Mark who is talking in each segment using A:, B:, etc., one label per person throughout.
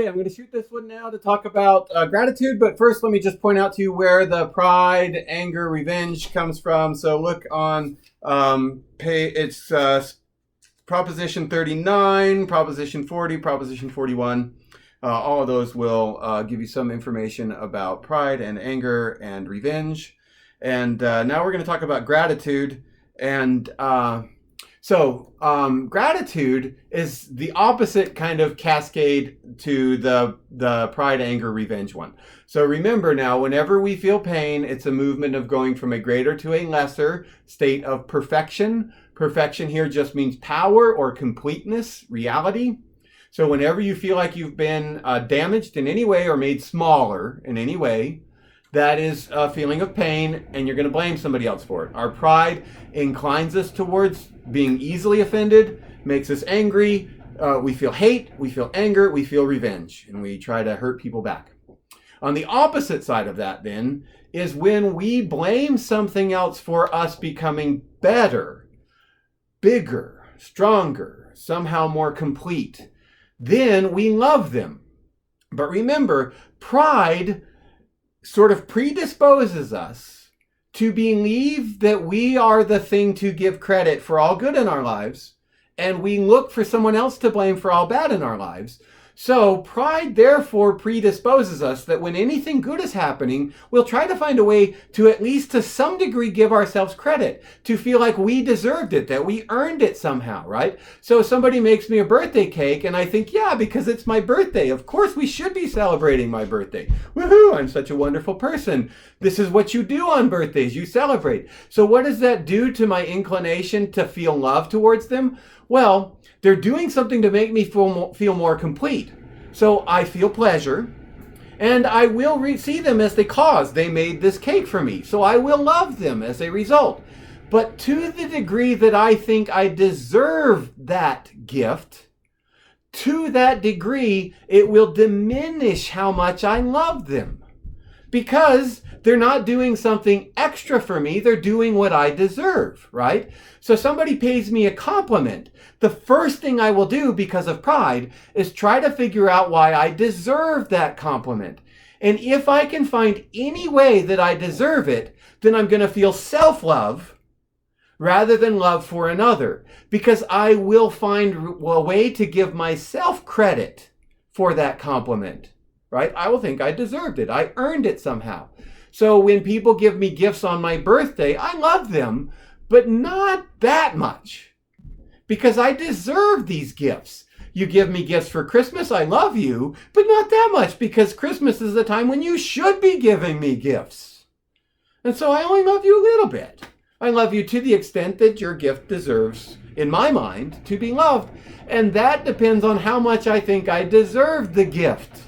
A: Okay, I'm going to shoot this one now to talk about gratitude, but first let me just point out to you where the pride, anger, revenge comes from. So look on it's Proposition 39, Proposition 40, Proposition 41. All of those will give you some information about pride and anger and revenge. And now we're going to talk about gratitude. And gratitude is the opposite kind of cascade to the pride, anger, revenge one. So remember now, whenever we feel pain, it's a movement of going from a greater to a lesser state of perfection. Perfection here just means power or completeness, reality. So whenever you feel like you've been damaged in any way or made smaller in any way, that is a feeling of pain, and you're going to blame somebody else for it. Our pride inclines us towards being easily offended, makes us angry. We feel hate, we feel anger, we feel revenge, and we try to hurt people back. On the opposite side of that, then, is when we blame something else for us becoming better, bigger, stronger, somehow more complete. Then we love them. But remember, pride sort of predisposes us to believe that we are the thing to give credit for all good in our lives, and we look for someone else to blame for all bad in our lives. So pride therefore predisposes us that when anything good is happening, we'll try to find a way to at least to some degree give ourselves credit, to feel like we deserved it, that we earned it somehow, right? So somebody makes me a birthday cake and I think, yeah, because it's my birthday. Of course we should be celebrating my birthday. Woohoo, I'm such a wonderful person. This is what you do on birthdays, you celebrate. So what does that do to my inclination to feel love towards them? Well, they're doing something to make me feel more complete. So I feel pleasure, and I will see them as the cause. They made this cake for me, so I will love them as a result. But to the degree that I think I deserve that gift, to that degree, it will diminish how much I love them. Because they're not doing something extra for me, they're doing what I deserve, right? So somebody pays me a compliment. The first thing I will do because of pride is try to figure out why I deserve that compliment. And if I can find any way that I deserve it, then I'm going to feel self-love rather than love for another. Because I will find a way to give myself credit for that compliment. Right? I will think I deserved it. I earned it somehow. So when people give me gifts on my birthday, I love them, but not that much. Because I deserve these gifts. You give me gifts for Christmas, I love you, but not that much, because Christmas is the time when you should be giving me gifts. And so I only love you a little bit. I love you to the extent that your gift deserves, in my mind, to be loved. And that depends on how much I think I deserve the gift.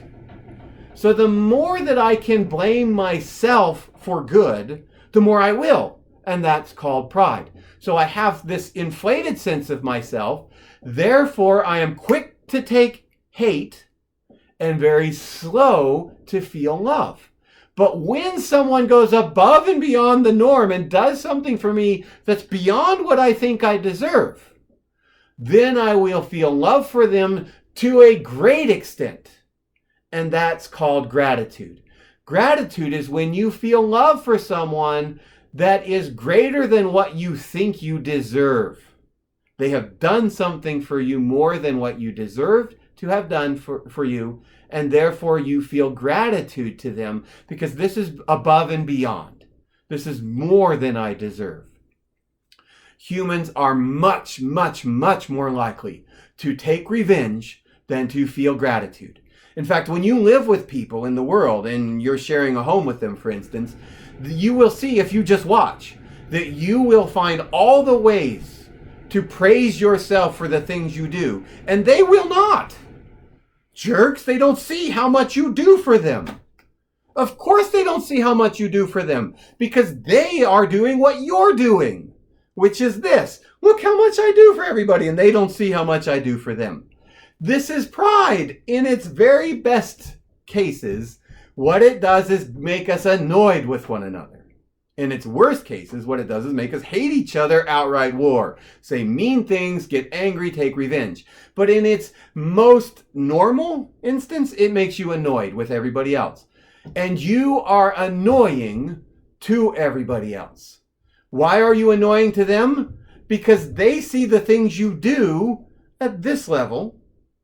A: So the more that I can blame myself for good, the more I will. And that's called pride. So I have this inflated sense of myself. Therefore, I am quick to take hate and very slow to feel love. But when someone goes above and beyond the norm and does something for me that's beyond what I think I deserve, then I will feel love for them to a great extent. And that's called gratitude. Gratitude is when you feel love for someone that is greater than what you think you deserve. They have done something for you more than what you deserved to have done for you, and therefore you feel gratitude to them because this is above and beyond. This is more than I deserve. Humans are much, much, much more likely to take revenge than to feel gratitude. In fact, when you live with people in the world and you're sharing a home with them, for instance, you will see, if you just watch, that you will find all the ways to praise yourself for the things you do. And they will not. Jerks, they don't see how much you do for them. Of course they don't see how much you do for them because they are doing what you're doing, which is this. Look how much I do for everybody, and they don't see how much I do for them. This is pride in its very best cases. What it does is make us annoyed with one another. In its worst cases, what it does is make us hate each other, outright war, say mean things, get angry, take revenge. But in its most normal instance, it makes you annoyed with everybody else. And you are annoying to everybody else. Why are you annoying to them? Because they see the things you do at this level.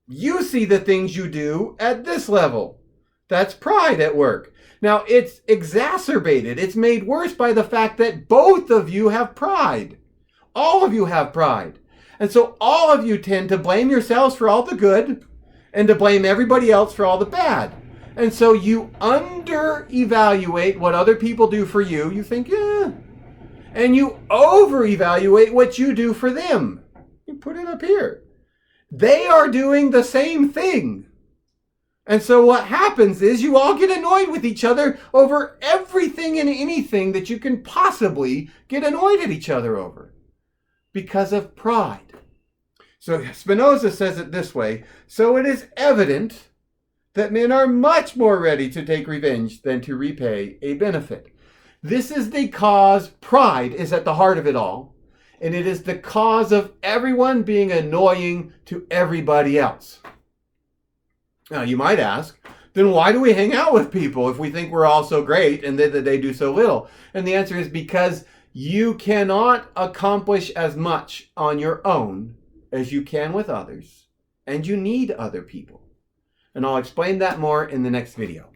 A: You see the things you do at this level. That's pride at work. Now, it's exacerbated. It's made worse by the fact that both of you have pride. All of you have pride. And so all of you tend to blame yourselves for all the good and to blame everybody else for all the bad. And so you under-evaluate what other people do for you. You think, and you over-evaluate what you do for them. You put it up here. They are doing the same thing. And so what happens is you all get annoyed with each other over everything and anything that you can possibly get annoyed at each other over because of pride. So Spinoza says it this way: so it is evident that men are much more ready to take revenge than to repay a benefit. This is the cause. Pride is at the heart of it all, and it is the cause of everyone being annoying to everybody else. Now, you might ask, then why do we hang out with people if we think we're all so great and that they do so little? And the answer is because you cannot accomplish as much on your own as you can with others, and you need other people. And I'll explain that more in the next video.